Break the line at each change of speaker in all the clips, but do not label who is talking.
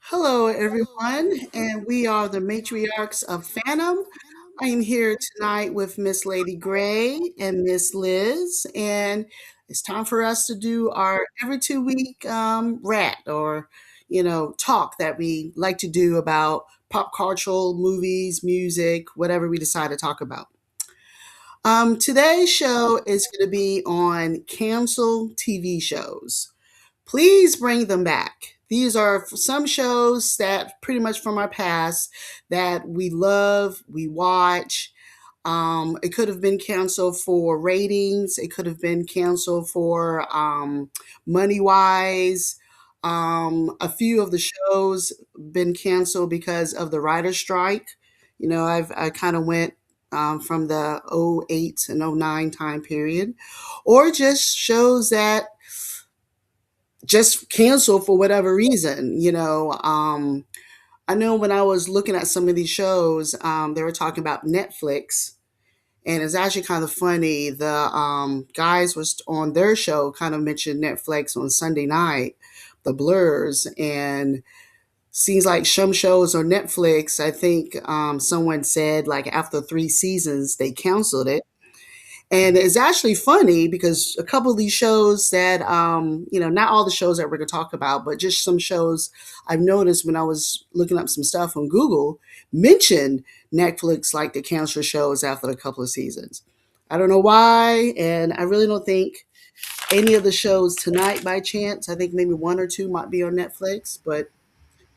Hello, everyone, and we are the Matriarchs of Fandom. I am here tonight with Miss Lady Gray and Miss Liz, and it's time for us to do our every 2 week rat or talk that we like to do about pop cultural movies, music, whatever we decide to talk about. Today's show is going to be on canceled TV shows. Please bring them back. These are some shows that pretty much from our past that we love, we watch. It could have been canceled for ratings. It could have been canceled for money wise. A few of the shows been canceled because of the writer's strike. I kind of went from the '08 and '09 time period, or just shows that just cancel for whatever reason. I know when I was looking at some of these shows, they were talking about Netflix, and it's actually kind of funny. The guys was on their show kind of mentioned Netflix on Sunday night, the Blurs, and seems like some shows on Netflix. I think someone said like after 3 seasons they canceled it, and it's actually funny because a couple of these shows that, not all the shows that we're going to talk about, but just some shows I've noticed when I was looking up some stuff on Google mentioned Netflix like to cancel shows after a couple of seasons. I don't know why, and I really don't think any of the shows tonight by chance. I think maybe one or two might be on Netflix, but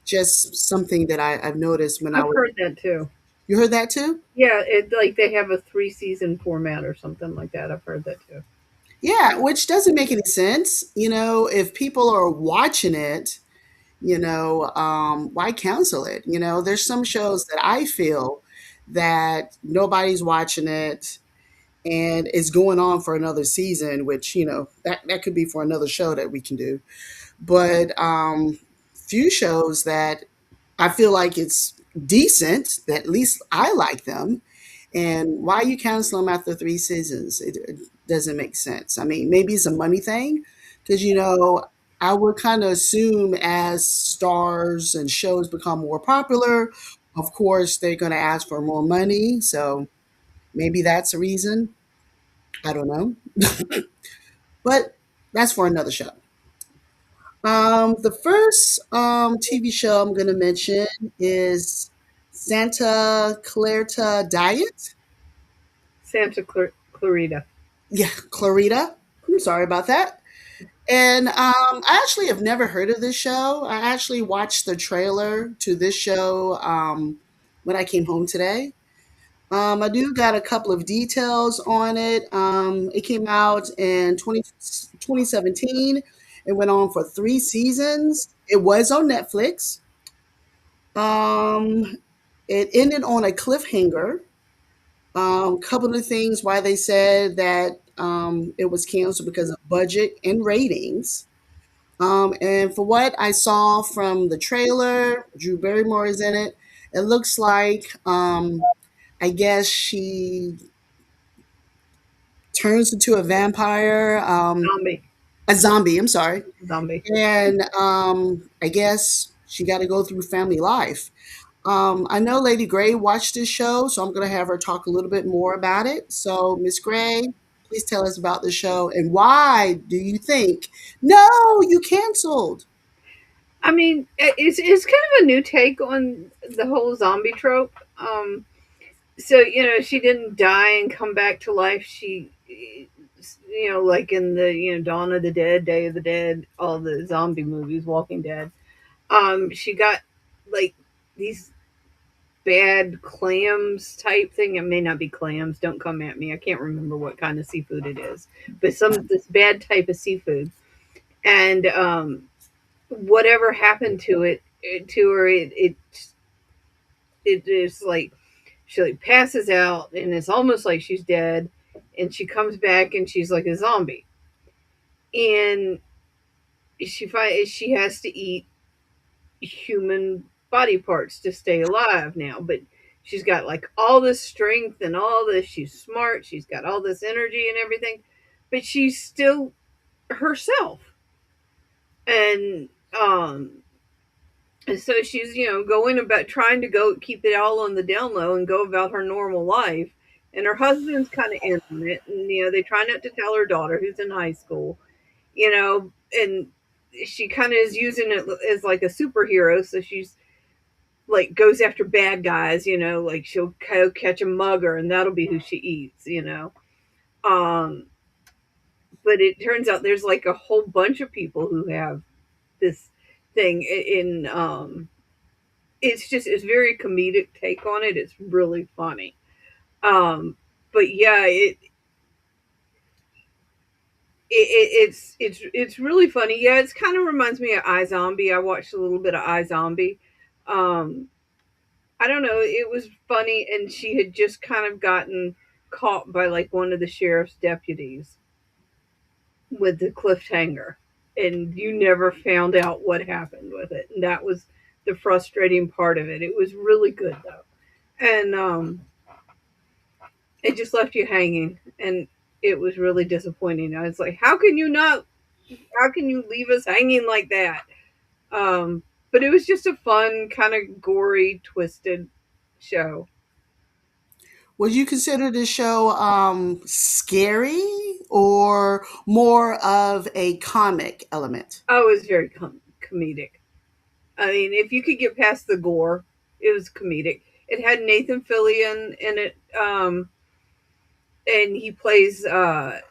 just something that I've noticed when I
I've
was.
heard that too.
You heard that too?
Yeah, it like they have a 3 season format or something like that. I've heard that too.
Yeah, which doesn't make any sense. If people are watching it, why cancel it? There's some shows that I feel that nobody's watching it and it's going on for another season, which, that could be for another show that we can do. But few shows that I feel like it's decent, that at least I like them. And why you cancel them after 3 seasons? It doesn't make sense. I mean, maybe it's a money thing, because I would kind of assume as stars and shows become more popular, of course they're going to ask for more money. So maybe that's a reason. I don't know, but that's for another show. The first TV show I'm going to mention is Santa Clarita Diet.
Clarita.
Yeah, Clarita. I'm sorry about that. And I actually have never heard of this show. I actually watched the trailer to this show when I came home today. I do got a couple of details on it. It came out in 2017. It went on for 3 seasons. It was on Netflix. Um, it ended on a cliffhanger. Couple of things why they said that it was canceled because of budget and ratings. And for what I saw from the trailer, Drew Barrymore is in it. It looks like I guess she turns into a vampire,
Zombie.
a zombie. I'm sorry,
Zombie.
and I guess she got to go through family life. I know Lady Gray watched this show, so I'm going to have her talk a little bit more about it. So, Miss Gray, please tell us about the show and why do you think no, you canceled?
I mean, it's kind of a new take on the whole zombie trope. So she didn't die and come back to life. She, like in the Dawn of the Dead, Day of the Dead, all the zombie movies, Walking Dead. She got like these bad clams type thing. It may not be clams. Don't come at me. I can't remember what kind of seafood it is, but this bad type of seafood. And whatever happened to to her, it is like she like passes out, and it's almost like she's dead, and she comes back, and she's like a zombie, and she has to eat human body parts to stay alive now, but she's got like all this strength and all this. She's smart. She's got all this energy and everything, but she's still herself. And And so she's, going about trying to go keep it all on the down low and go about her normal life. And her husband's kind of in on it. And, they try not to tell her daughter, who's in high school, and she kind of is using it as like a superhero. So she's like goes after bad guys, like she'll go catch a mugger and that'll be who she eats. Um, but it turns out there's like a whole bunch of people who have this thing in. It's very comedic take on it. It's really funny. But yeah, it's really funny. Yeah, it's kind of reminds me of iZombie. I watched a little bit of iZombie. Um, I don't know. It was funny, and she had just kind of gotten caught by like one of the sheriff's deputies with the cliffhanger, and you never found out what happened with it. And that was the frustrating part of it. It was really good though, and it just left you hanging, and it was really disappointing. I was like, how can you not? How can you leave us hanging like that? But it was just a fun, kind of gory, twisted show.
Would you consider this show scary or more of a comic element?
Oh, it was very comedic. I mean, if you could get past the gore, it was comedic. It had Nathan Fillion in it, and he plays a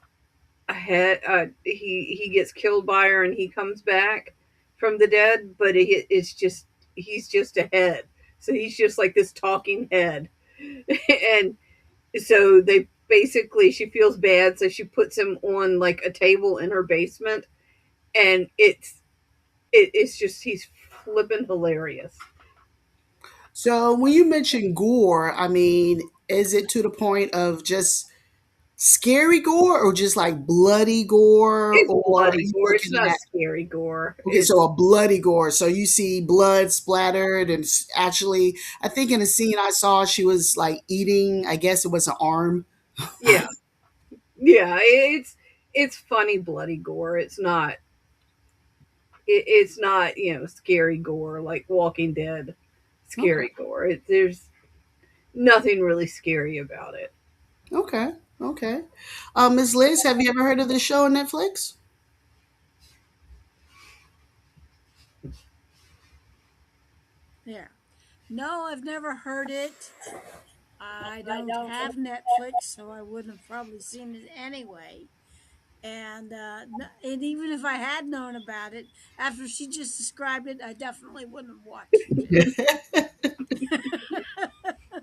head. He gets killed by her, and he comes back from the dead, but it's just he's just a head. So he's just like this talking head, and so they basically she feels bad, so she puts him on like a table in her basement, and it's just he's flipping hilarious.
So when you mention gore, I mean, is it to the point of just scary gore or just like bloody gore,
It's
or are
bloody
you
gore. It's
looking
not
at
scary gore.
okay,
It's
so a bloody gore. So you see blood splattered and actually I think in the scene I saw she was like eating, I guess it was an arm.
yeah, yeah. It's funny bloody gore. It's not scary gore like Walking Dead
Okay.
scary gore. There's nothing really scary about it.
Okay. Okay. Ms. Liz, have you ever heard of this show on Netflix?
There. No, I've never heard it. I don't have Netflix, so I wouldn't have probably seen it anyway. And even if I had known about it, after she just described it, I definitely wouldn't have watched it. I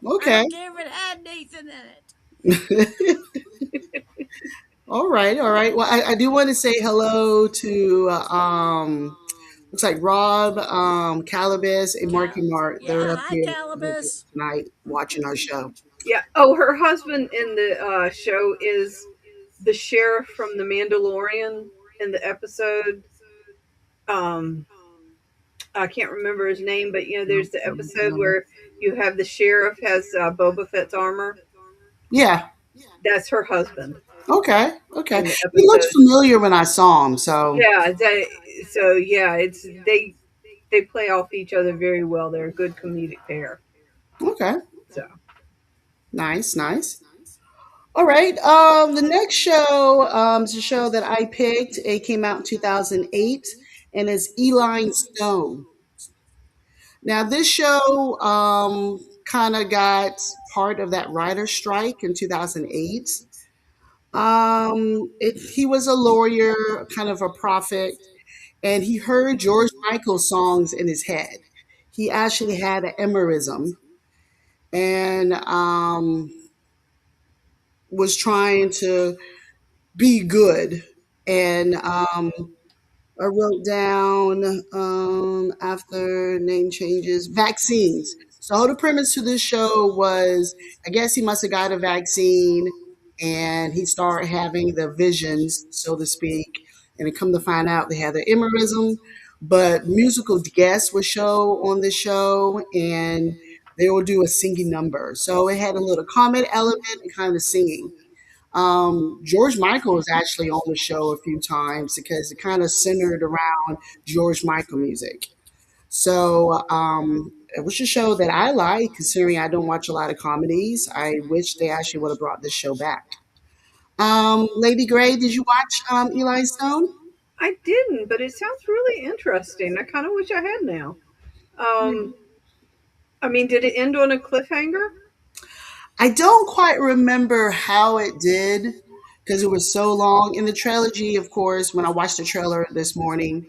Okay.
don't care if it had Nathan in it.
All right. All right. Well, I do want to say hello to looks like Rob, Calabas, and Marky Mark. They're
Yeah,
up
hi,
here with us
Calibus.
tonight watching our show.
Yeah. Oh, her husband in the show is the sheriff from The Mandalorian in the episode. Um, I can't remember his name, but there's the episode where you have the sheriff has Boba Fett's armor.
Yeah.
That's her husband
Okay. Okay.
in the
He looked
episode.
familiar when I saw him. So
Yeah, so yeah, it's they play off each other very well. They're a good comedic pair.
okay.
So
Nice. Nice. All right. The next show is a show that I picked. It came out in 2008, and it's Eli Stone. Now, this show kind of got part of that writer strike in 2008. He was a lawyer, kind of a prophet, and he heard George Michael's songs in his head. He actually had an emerism and was trying to be good. And I wrote down after name changes, vaccines. So the premise to this show was, I guess he must have got a vaccine, and he started having the visions, so to speak. And it come to find out they had the emerism, but musical guests would show on the show, and they would do a singing number. So it had a little comic element and kind of singing. George Michael was actually on the show a few times because it kind of centered around George Michael music. So it was a show that I like, considering I don't watch a lot of comedies. I wish they actually would have brought this show back. Lady Gray, did you watch Eli Stone?
I didn't, but it sounds really interesting. I kind of wish I had now. Um, I mean, did it end on a cliffhanger?
I don't quite remember how it did because it was so long. In the trilogy, of course, when I watched the trailer this morning,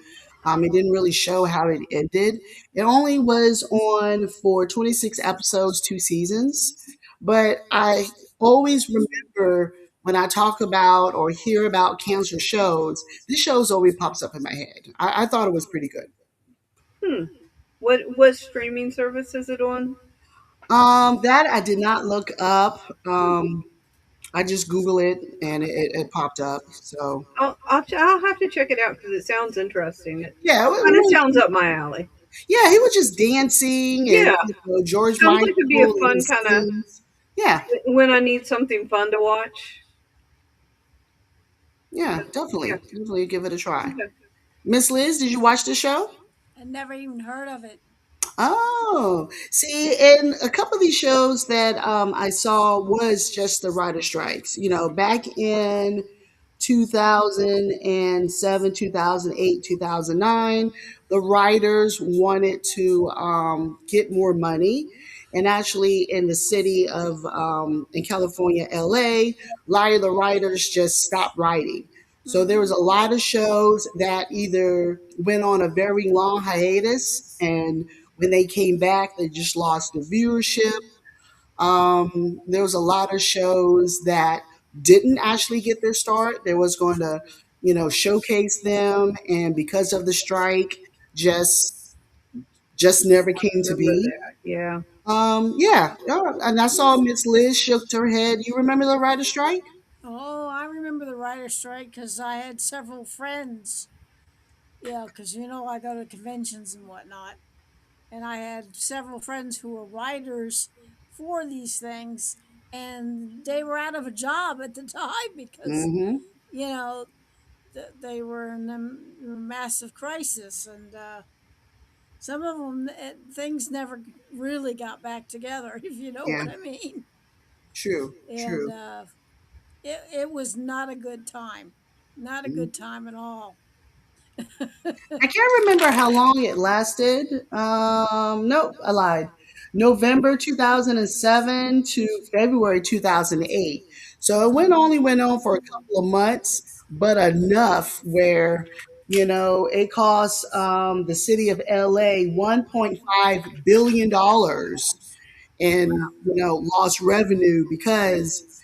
it didn't really show how it ended. It only was on for 26 episodes, 2 seasons. But I always remember when I talk about or hear about cancer shows, this shows always pops up in my head. I thought it was pretty good.
Hmm. What streaming service is it on?
That I did not look up.
Hmm.
I just Google it and it popped up. So
I'll have to check it out because it sounds interesting. It
yeah,
kind of sounds up my alley.
yeah, he was just dancing and
Yeah,
George
sounds like it'd be a
Michael and
fun
his
kind of
scenes. Yeah,
when I need something fun to watch.
yeah,
Yeah.
definitely give it a try.
Okay.
Miss Liz, did you watch the show?
I never even heard of it.
Oh, see, and a couple of these shows that I saw was just the writer strikes. Back in 2007, 2008, 2009, the writers wanted to get more money. And actually, in the city of in California, LA, a lot of the writers just stopped writing. So there was
Hmm.
a lot of shows that either went on a very long hiatus, and when they came back, they just lost the viewership. There was a lot of shows that didn't actually get their start. They was going to, showcase them, and because of the strike, just just never came to
Remember
be.
that? Yeah.
Yeah, yeah, and I saw Miss Liz shook her head. You remember the writer strike?
Oh, I remember the writer's strike because I had several friends. Yeah, because I go to conventions and whatnot. And I had several friends who were writers for these things. And they were out of a job at the time because,
Mm-hmm.
you know, they were in a massive crisis. And some of them, things never really got back together, if you know
Yeah,
what I mean.
true,
And
true.
it was not a good time. Not a
Mm.
good time at all.
I can't remember how long it lasted. Nope, I lied. November 2007 to February 2008. So it only went on for a couple of months, but enough where it cost the city of LA $1.5 billion in lost revenue because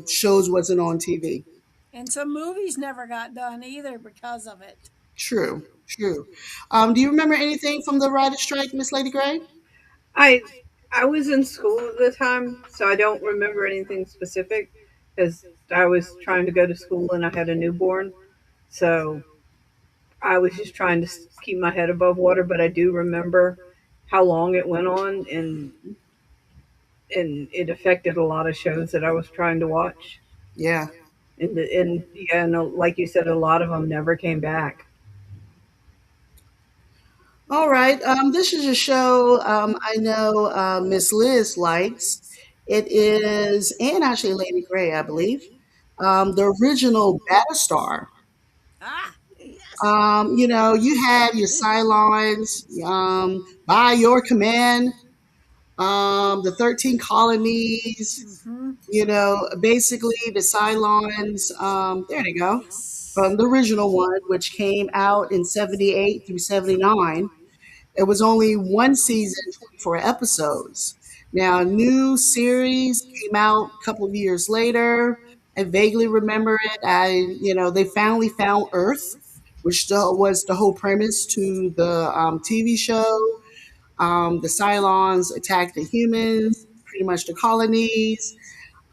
shows wasn't on TV.
And some movies never got done either because of it.
True, true. Do you remember anything from the writer strike, Miss Lady Gray?
I I was in school at the time, so I don't remember anything specific because I was trying to go to school and I had a newborn. So I was just trying to keep my head above water. But I do remember how long it went on, and it affected a lot of shows that I was trying to watch.
Yeah.
And yeah, no, like you said, a lot of them never came back.
All right. This is a show I know Miss Liz likes. It is, and actually Lady Gray, I believe, the original Battlestar.
Ah, yes.
You had your Cylons, by your command, the 13 colonies,
Mm-hmm.
basically the Cylons, there they go,
Yes.
from the original one, which came out in 78 through 79. It was only one season, 24 episodes. Now, a new series came out a couple of years later. I vaguely remember it. They finally found Earth, which was the whole premise to the TV show. The Cylons attacked the humans, pretty much the colonies.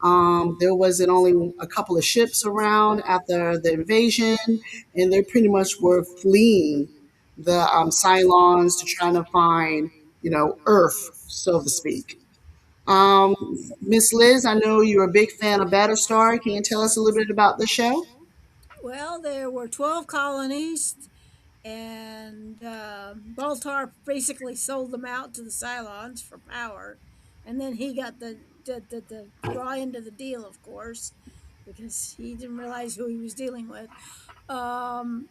There wasn't only a couple of ships around after the invasion, and they pretty much were fleeing the Cylons to try to find, Earth, so to speak. Um, Miss Liz, I know you're a big fan of Battlestar. Can you tell us a little bit about the show?
Well, there were 12 colonies, and Baltar basically sold them out to the Cylons for power, and then he got the raw end of the deal, of course, because he didn't realize who he was dealing with. Um,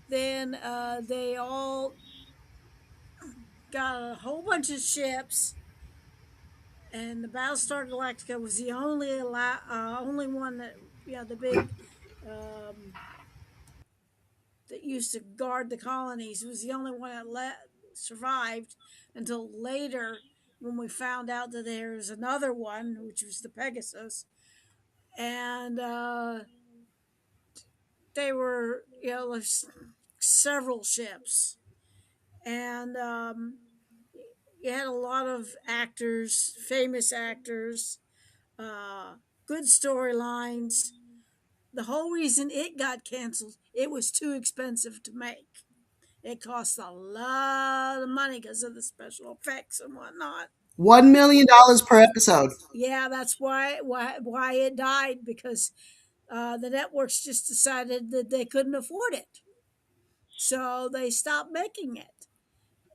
then they all got a whole bunch of ships, and the Battlestar Galactica was the only one that, the big um, that used to guard the colonies, was the only one that survived until later, when we found out that there's another one, which was the Pegasus, and they were, there's several ships, and you had a lot of actors, famous actors, uh, good storylines. The whole reason it got canceled, it was too expensive to make. It cost a lot of money because of the special effects and whatnot.
$1 million per episode.
Yeah, that's why it died, because the networks just decided that they couldn't afford it, so they stopped making it.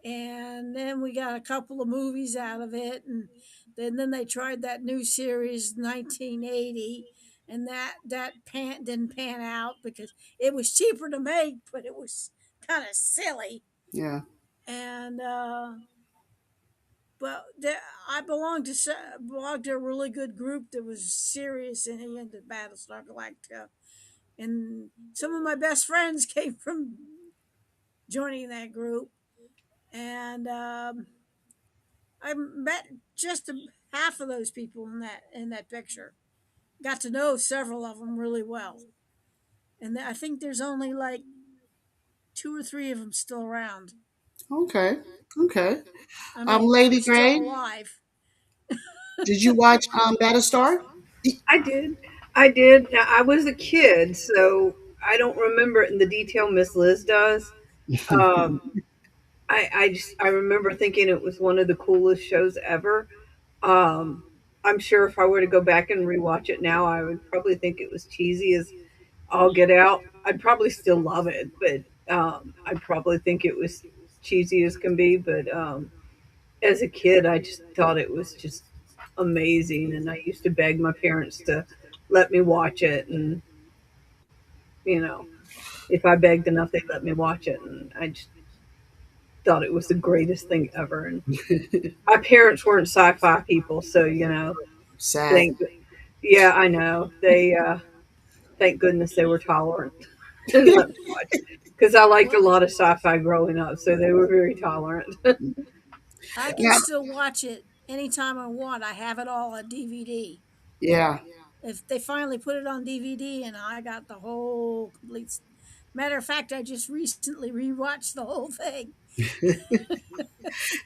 And then we got a couple of movies out of it, and then they tried that new series 1980, and that didn't pan out because it was cheaper to make, but it was kind of silly.
Yeah.
And but I belonged to a really good group that was serious and into Battlestar Galactica, and some of my best friends came from joining that group, and I met just half of those people in that picture. Got to know several of them really well, and I think there's only like two or three of them still around.
Okay. Okay.
I mean, that are
Lady
still
Gray,
alive.
did you watch Battlestar?
I did. I did. Now, I was a kid, so I don't remember it in the detail Miss Liz does. Um, I remember thinking it was one of the coolest shows ever. Um, I'm sure if I were to go back and rewatch it now, I would probably think it was cheesy as all get out. I'd probably still love it, but I'd probably think it was cheesy as can be. But as a kid, I just thought it was just amazing, and I used to beg my parents to let me watch it, and you know, if I begged enough, they'd let me watch it, and I just thought it was the greatest thing ever. And my parents weren't sci-fi people, so
Sad.
thank yeah, I know they thank goodness they were tolerant and let me watch because I liked a
Well,
lot of sci-fi growing up, so they were very tolerant.
I can
Yeah.
still watch it anytime I want. I have it all on DVD.
Yeah.
If they finally put it on DVD, and I got the whole complete. Matter of fact, I just recently rewatched the whole thing.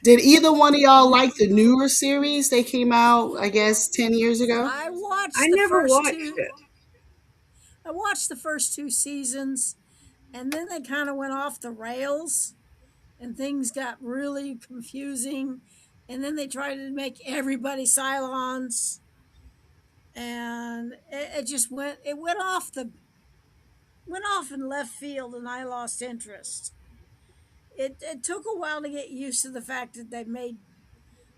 Did either one of y'all like the newer series? They came out, I guess, 10 years ago.
I
I
watched the
never
first
watched
two.
it.
I watched the first two seasons, and then they kind of went off the rails, and things got really confusing. And then they tried to make everybody Cylons, and it just went off in left field, and I lost interest. It took a while to get used to the fact that they made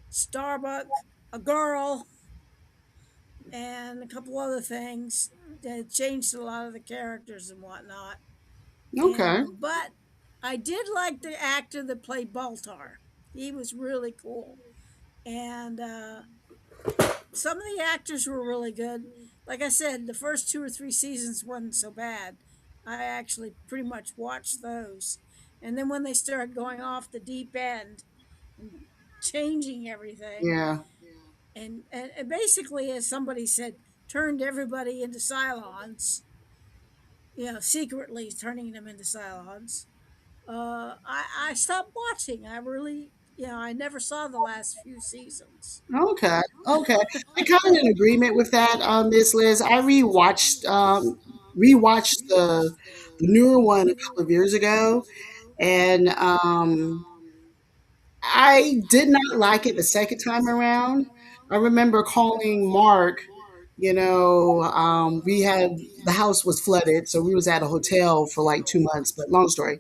Starbuck a girl and a couple other things. They changed a lot of the characters and whatnot.
Okay.
And but I did like the actor that played Baltar. He was really cool, and some of the actors were really good. Like I said, the first two or three seasons wasn't so bad. I actually pretty much watched those, and then when they started going off the deep end and changing everything,
Yeah.
and basically, as somebody said, turned everybody into Cylons. Secretly turning them into Cylons. I stopped watching. I really, I never saw the last few seasons.
Okay. Okay. I kind of in agreement with that, Miss Liz. I rewatched the newer one a couple of years ago, and I did not like it the second time around. I remember calling Mark, We had the house was flooded, so we was at a hotel for like 2 months. But long story.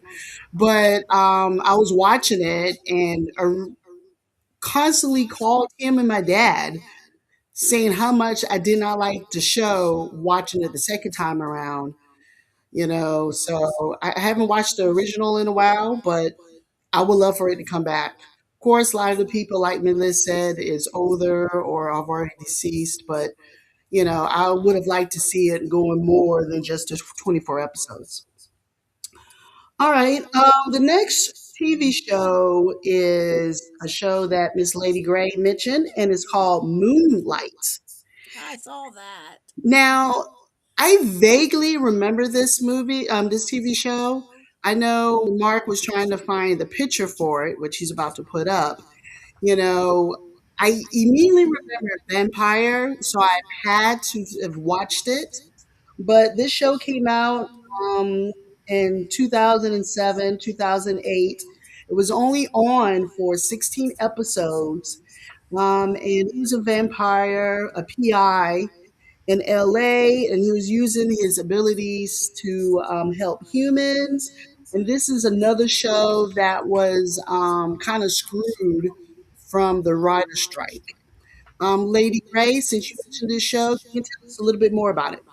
But I was watching it and constantly called him and my dad saying how much I did not like the show watching it the second time around. So I haven't watched the original in a while, but I would love for it to come back. Of course, a lot of the people, like Melissa said, is older or have already deceased, but I would have liked to see it going more than just the 24 episodes. All right. The next TV show is a show that Miss Lady Gray mentioned, and it's called Moonlight.
I saw that.
Now, I vaguely remember this movie, this TV show. I know Mark was trying to find the picture for it, which he's about to put up. You know, I immediately remember Vampire, so I've had to have watched it. But this show came out um, in 2007, 2008. It was only on for 16 episodes. And he was a vampire, a PI in LA, and he was using his abilities to help humans. And this is another show that was kind of screwed from the writer strike. Lady Ray, since you mentioned this show, can you tell us a little bit more about it?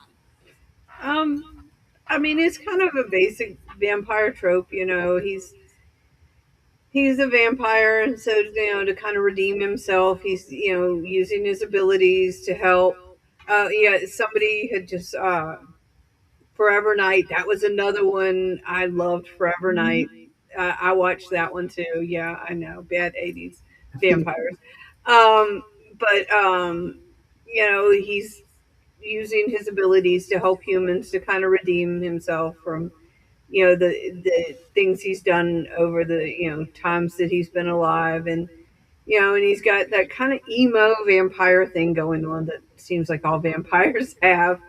Um, I mean, it's kind of a basic vampire trope. He's a vampire, and so to kind of redeem himself, he's using his abilities to help. Yeah, somebody had just Forever Night. That was another one I loved. Forever Night. I watched that one too. Yeah, I know, bad '80s vampires. Um, but he's using his abilities to help humans to kind of redeem himself from the things he's done over the times that he's been alive, and he's got that kind of emo vampire thing going on that seems like all vampires have.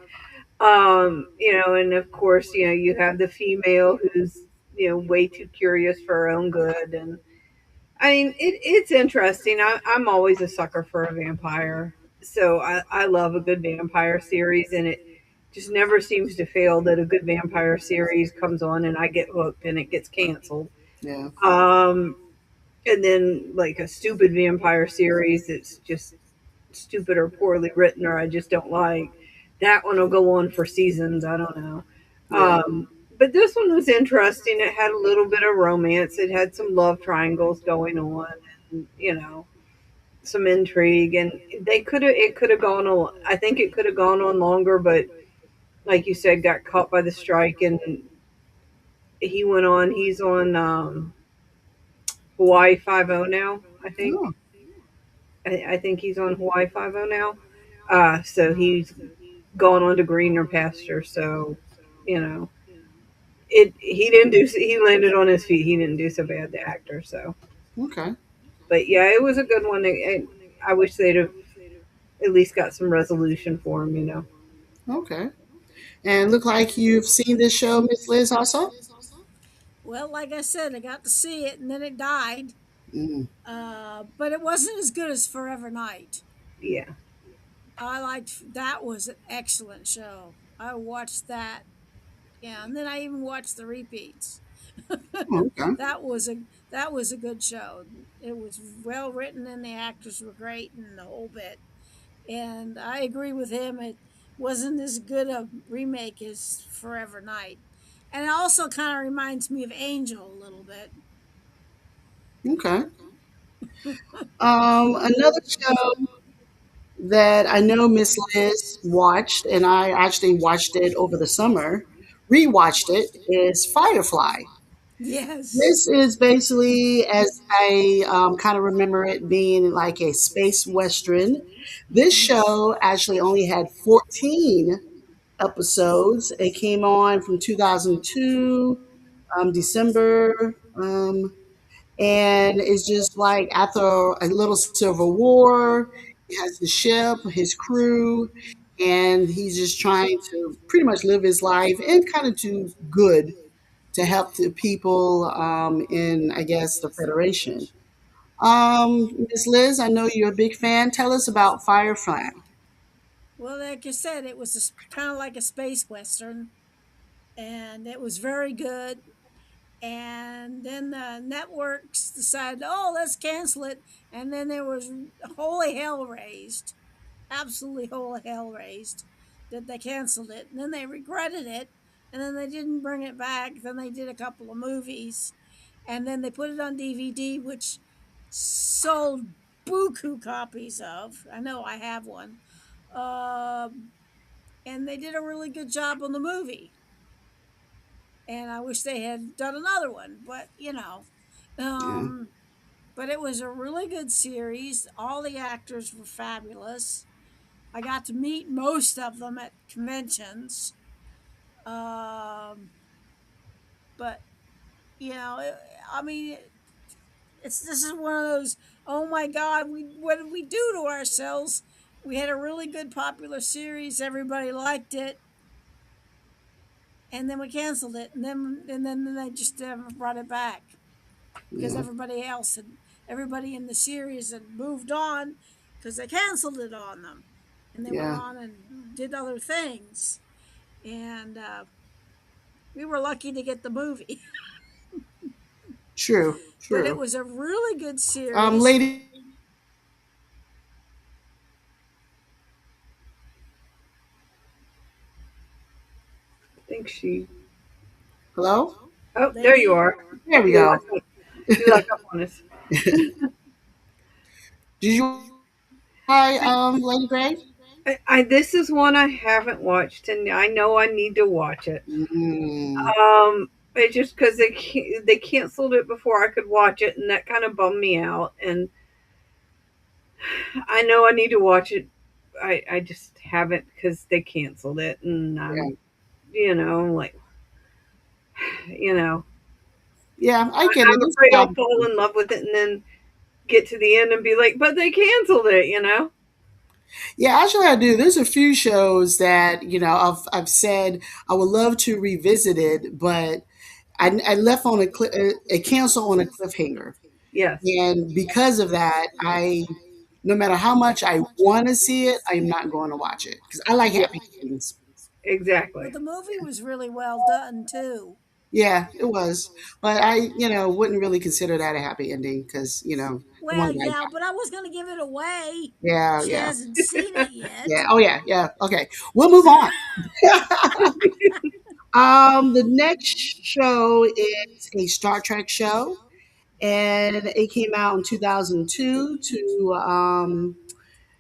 And of course, you have the female who's way too curious for her own good. And I mean, it's interesting. I'm always a sucker for a vampire, so I love a good vampire series, and it just never seems to fail that a good vampire series comes on and I get hooked and it gets canceled.
Yeah,
Um, and then like a stupid vampire series that's just stupid or poorly written or I just don't like, that one will go on for seasons. I don't know.
yeah,
But this one was interesting. It had a little bit of romance. It had some love triangles going on, and some intrigue. And it could have gone on. I think it could have gone on longer, but like you said, got caught by the strike, and he went on. He's on Hawaii 5-0 now. I think.
oh,
I think he's on Hawaii 5-0 now. So he's gone on to greener pasture. So, you know, he didn't do. He landed on his feet. He didn't do so bad, the actor. So,
okay,
but yeah, it was a good one. I wish they'd have at least got some resolution for him.
okay. And look like you've seen this show, Miss Liz, also.
Well, like I said, I got to see it and then it died.
Mm,
But it wasn't as good as Forever Night.
Yeah.
I liked that was an excellent show. I watched that. Yeah, and then I even watched the repeats.
okay,
that was a that was a good show. It was well written and the actors were great and the whole bit. And I agree with him. It wasn't as good a remake as Forever Night. And it also kind of reminds me of Angel a little bit.
okay. Another show that I know Miss Liz watched, and I actually watched it over the summer, rewatched it, is Firefly.
Yes.
This is basically, as I kind of remember it being like a space western. This show actually only had 14 episodes. It came on from 2002, December. And it's just like after a little civil war, he has the ship, his crew, and he's just trying to pretty much live his life and kind of do good to help the people in, I guess, the Federation. Ms. Liz, I know you're a big fan. Tell us about Firefly.
Well, like I said, it was kind of like a space western, and it was very good. And then the networks decided, oh, let's cancel it. And then there was holy hell raised, absolutely holy hell raised, that they canceled it. And then they regretted it, and then they didn't bring it back. Then they did a couple of movies, and then they put it on DVD, which sold buku copies of. I know I have one. And they did a really good job on the movie. And I wish they had done another one, but
Yeah.
um, but it was a really good series. All the actors were fabulous. I got to meet most of them at conventions. Um, but I mean, it's this is one of those. Oh my God, what did we do to ourselves? We had a really good popular series. Everybody liked it, and then we canceled it, and then they just never brought it back because
Yeah.
everybody in the series had moved on because they canceled it on them, and they went
Yeah.
on and did other things. And we were lucky to get the movie,
True.
but it
True.
was a really good series.
Lady,
I think she.
hello.
Oh, there you
Lady,
are.
There we
You
go.
left. You left up on us.
Did you try Lady Grey?
This is one I haven't watched, and I know I need to watch it.
Mm,
It's just because they canceled it before I could watch it, and that kind of bummed me out. And I know I need to watch it. I just haven't because they canceled it, and
yeah.
like you know,
Yeah, I get it.
I'm
It's
afraid
sad.
I'll fall in love with it, and then get to the end and be like, but they canceled it.
Yeah, actually, I do. There's a few shows that I've said I would love to revisit it, but I left on a cancel on a cliffhanger,
Yes,
and because of that, no matter how much I want to see it, I'm not going to watch it because I like
yeah,
happy endings.
but
exactly.
the movie was really well done too.
Yeah, it was, but I wouldn't really consider that a happy ending because the one
Well,
guy
yeah,
died.
but I was going to give it away.
Yeah,
She
yeah,
hasn't seen it yet.
yeah. Oh yeah, yeah. Okay, we'll move on. The next show is a Star Trek show, and it came out in 2002 to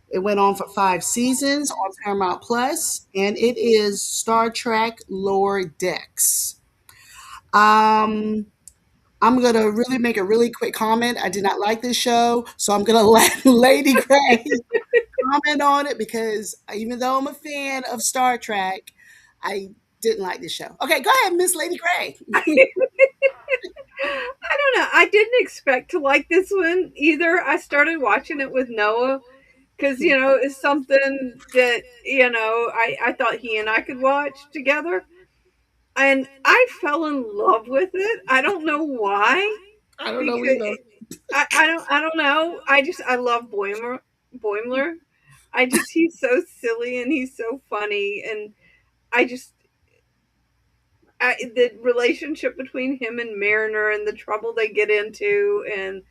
it went on for 5 seasons on Paramount Plus, and it is Star Trek Lower Decks. Um, I'm gonna really make a really quick comment. I did not like this show, so I'm gonna let Lady Gray comment on it because even though I'm a fan of Star Trek, I didn't like this show. Okay, go ahead, Miss Lady Gray.
I don't know. I didn't expect to like this one either. I started watching it with Noah because it's something that I thought he and I could watch together, and I fell in love with it. I don't know why,
I don't know
because
either.
I don't know. I love Boimler. He's so silly and he's so funny, and I just the relationship between him and Mariner and the trouble they get into, and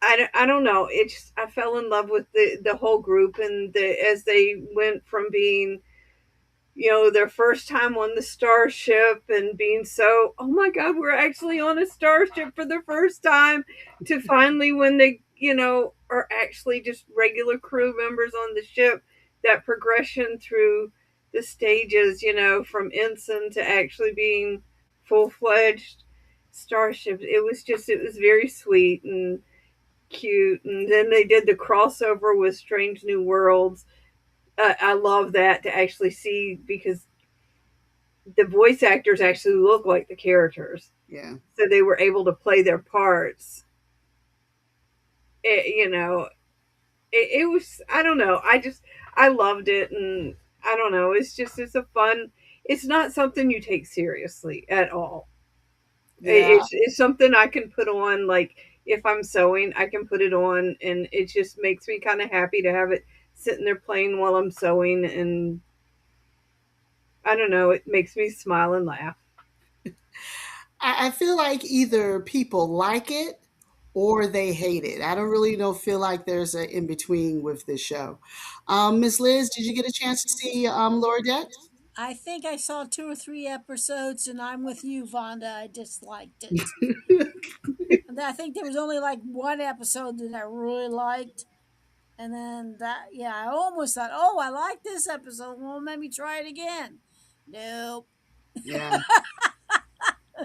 I don't know. I fell in love with the whole group, and as they went from being their first time on the starship and being so, oh my god, we're actually on a starship for the first time, to finally when they are actually just regular crew members on the ship. That progression through the stages, from ensign to actually being full-fledged starship, it was very sweet and cute. And then they did the crossover with Strange New Worlds. I love that, to actually see, because the voice actors actually look like the characters,
Yeah,
so they were able to play their parts. It, you know, it was, I don't know. I loved it, and I don't know. It's a fun. It's not something you take seriously at all.
yeah,
It's something I can put on, like if I'm sewing, I can put it on, and it just makes me kind of happy to have it sitting there playing while I'm sewing, and I don't know, it makes me smile and laugh.
I feel like either people like it or they hate it. I don't really know feel like there's an in between with this show. Miss Liz, did you get a chance to see Lower Decks?
I think I saw 2 or 3 episodes, and I'm with you, Vonda. I disliked it. And I think there was only like one episode that I really liked. And then that, yeah, I almost thought, oh, I like this episode. Well, let me try it again. Nope.
Yeah.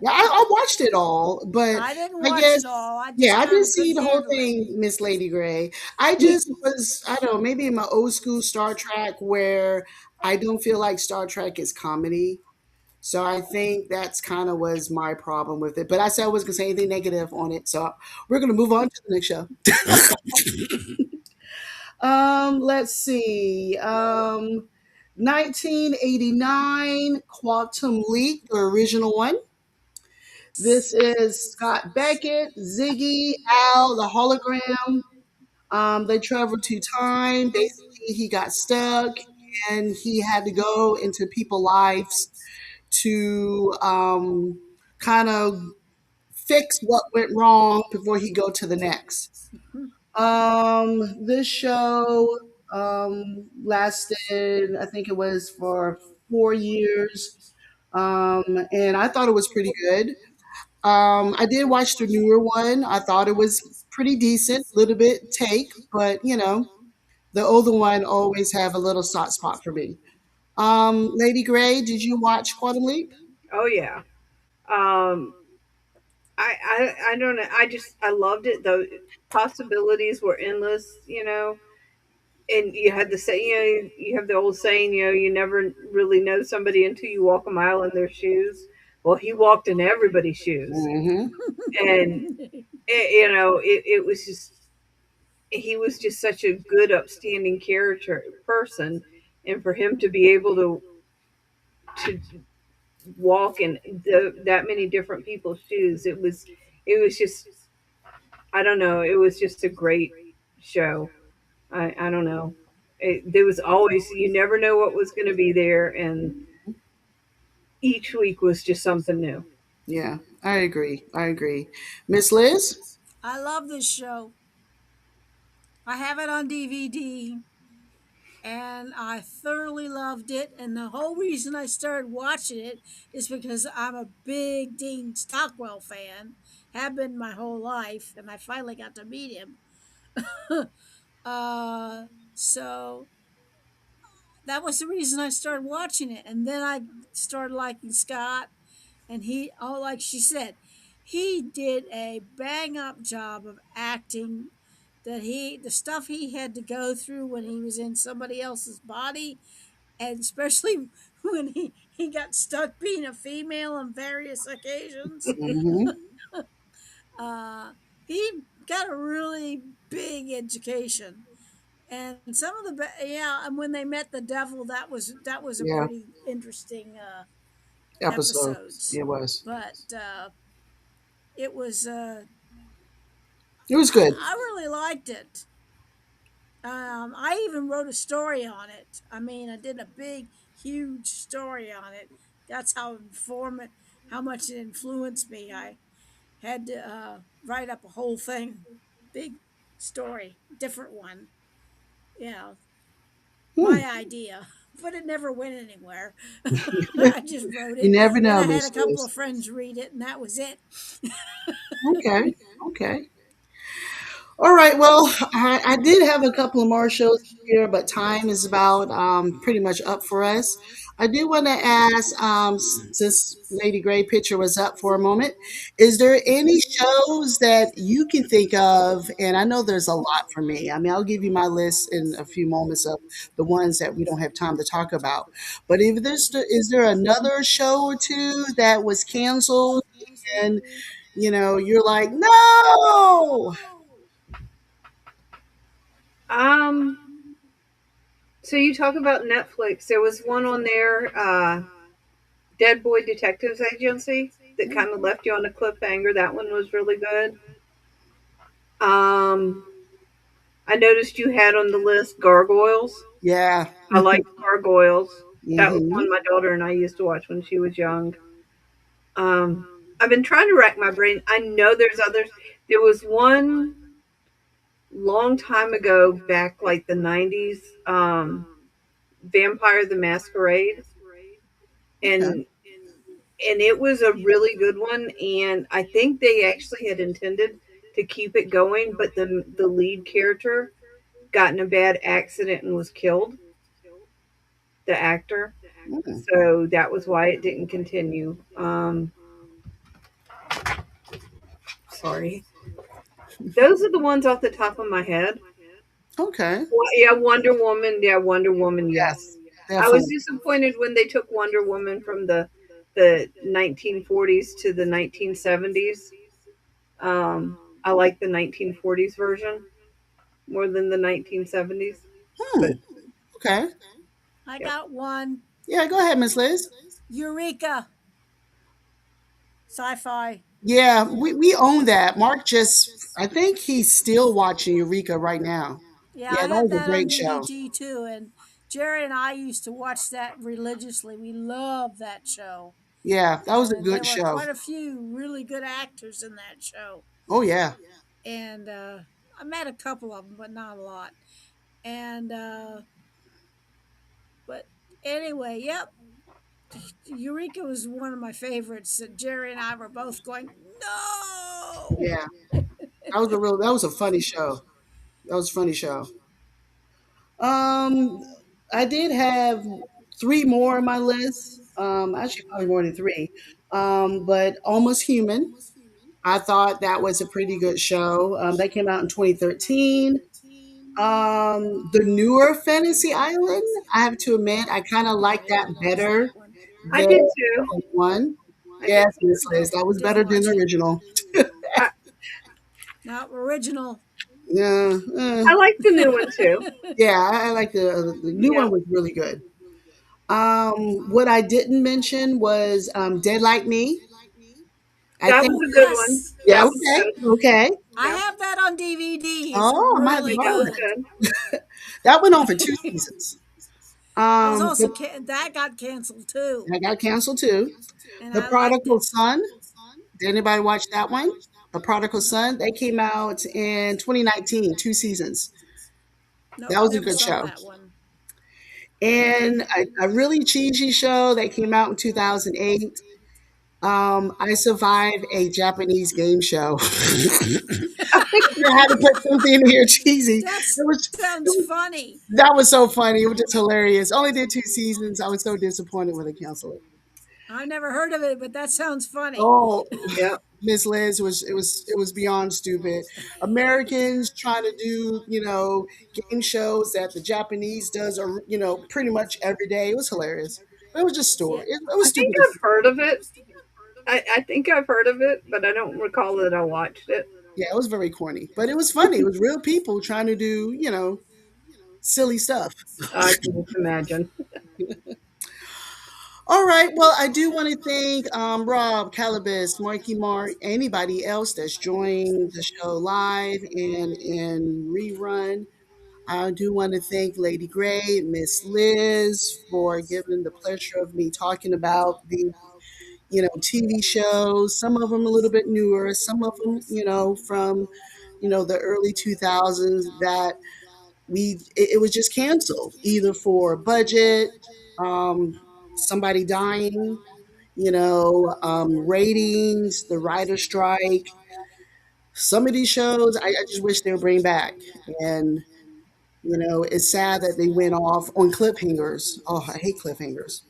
Yeah, I watched it all, but
I didn't
I
watch
guess,
it all. I
yeah,
just
I
kind
didn't
of
see
couldn't
the whole
handle it.
thing, Miss Lady Gray. I just was, I don't know, maybe in my old school Star Trek where I don't feel like Star Trek is comedy. So I think that's kind of was my problem with it. But I said I wasn't gonna say anything negative on it. So we're gonna move on to the next show. Let's see. 1989 Quantum Leap, the original one. This is Scott Beckett, Ziggy, Al, the hologram. They traveled to time. Basically, he got stuck and he had to go into people's lives to kind of fix what went wrong before he go to the next. This show lasted, I think it was for 4 years, and I thought it was pretty good. I did watch the newer one. I thought it was pretty decent, a little bit take, but the older one always have a little soft spot for me. Lady Gray, did you watch Quantum Leap?
Oh yeah. Um, I don't know. I loved it. The possibilities were endless. And you had the say. You have the old saying. You never really know somebody until you walk a mile in their shoes. Well, he walked in everybody's shoes,
Hmm.
and it was just he was just such a good, upstanding character person, and for him to be able to walk in that many different people's shoes, it was just I don't know, it was just a great show. I don't know. There was always you never know what was going to be there, and each week was just something new.
Yeah, I agree. I agree. Miss Liz?
I love this show. I have it on DVD, and I thoroughly loved it. And the whole reason I started watching it is because I'm a big Dean Stockwell fan, have been my whole life, and I finally got to meet him. uh, so that was the reason I started watching it. And then I started liking Scott, and oh, like she said, he did a bang up job of acting. The stuff he had to go through when he was in somebody else's body, and especially when he got stuck being a female on various occasions.
Hmm.
uh, he got a really big education, and some of yeah, and when they met the devil, that was a
Yeah,
pretty interesting
episodes.
episodes.
It was.
But it was
It was good.
I really liked it. I even wrote a story on it. I mean, I did a big, huge story on it. That's how much it influenced me. I had to write up a whole thing, big story, different one. You know,
Hmm.
my idea, but it never went anywhere. I just wrote
You
it,
never
and
know,
I had a
Miss
couple
Liz.
of friends read it, and that was it.
Okay. Okay. All right. Well, I did have a couple of more shows here, but time is about pretty much up for us. I do want to ask, since Lady Gray picture was up for a moment, is there any shows that you can think of? And I know there's a lot for me. I mean, I'll give you my list in a few moments of the ones that we don't have time to talk about. But if there's, is there another show or two that was canceled and you're like, no?
Um, so you talk about Netflix. There was one on there, Dead Boy Detectives Agency, that kind of left you on a cliffhanger. That one was really good. Um, I noticed you had on the list gargoyles.
Yeah.
I like gargoyles. That was
Hmm.
one my daughter and I used to watch when she was young. Um, I've been trying to rack my brain. I know there's others. There was one long time ago, back like the 90s, Vampire the Masquerade,
Okay.
and it was a really good one. And I think they actually had intended to keep it going, but the lead character got in a bad accident and was killed. The actor,
Mm.
so that was why it didn't continue. Sorry, those are the ones off the top of my head.
Okay.
Yeah, Wonder Woman. Yeah, Wonder Woman.
Yes,
Yes, I was
definitely.
disappointed when they took Wonder Woman from the 1940s to the 1970s. I like the 1940s version more than the 1970s.
Hmm.
But
Okay.
I
yep.
got one.
Yeah, go ahead, Miss Liz.
Eureka, sci-fi.
Yeah, we own that. Mark just, I think he's still watching Eureka right now.
Yeah,
Yeah,
I
that
have
was a
that on
great show.
DVD too. And Jerry and I used to watch that religiously. We love that show.
Yeah, that was a
And there
good
were
show.
quite a few really good actors in that show.
Oh yeah.
And I met a couple of them, but not a lot. And but anyway, yep. Eureka was one of my favorites. Jerry and I were both going, no.
Yeah. That was a funny show. That was a funny show. Um, I did have three more on my list. Actually, probably more than three. But Almost Human. I thought that was a pretty good show. That came out in 2013. The newer Fantasy Island. I have to admit, I kind of like that better
I
than
did
the
too.
old one.
I
Yes,
did
Miss
too.
Liz,
No,
that was
didn't
better than
watch
the
it.
original.
I,
Not original.
Yeah,
I like the new one too.
yeah, I like the new
Yeah,
one was really good. What I didn't mention was Dead Like Me. I
that
think,
was a good one.
Yes,
yeah,
That was
yes.
okay,
good.
okay.
I
Yep,
have that on DVD. It's
Oh, I might have to
really
that
borrow
was
that.
good.
good.
That went on for two seasons.
I was
The,
also that got canceled too,
that got canceled too.
and
The
I liked
Prodigal
it.
Son. Did anybody watch that one? The Prodigal Son. They came out in 2019, two seasons.
Nope,
That was a
never
good
saw
show.
that one.
And a really cheesy show that came out in 2008. I survived a Japanese game show. I had to put something in here cheesy.
That
It
sounds
was
funny.
that was so funny. It was just hilarious. Only did two seasons. I was so disappointed when they canceled it.
I never heard of it, but that sounds funny.
Oh,
Yep.
Miss Liz was it was beyond stupid. Americans trying to do game shows that the Japanese does or pretty much every day. It was hilarious. But it was just
Yeah,
story. It was
I think
stupid.
I've heard of it. I think I've heard of it, but I don't recall that I watched it.
Yeah, it was very corny, but it was funny. It was real people trying to do silly stuff.
I can just imagine.
All right. Well, I do want to thank Rob, Calabas, Marky Mark, anybody else that's joined the show live and in rerun. I do want to thank Lady Gray, Miss Liz, for giving the pleasure of me talking about the TV shows. Some of them a little bit newer, some of them from the early 2000s that it was just canceled either for budget, um, somebody dying, ratings, the writer strike. Some of these shows I just wish they would bring back. And it's sad that they went off on cliffhangers. Oh, I hate cliffhangers.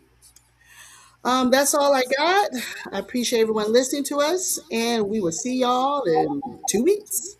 That's all I got. I appreciate everyone listening to us, and we will see y'all in 2 weeks.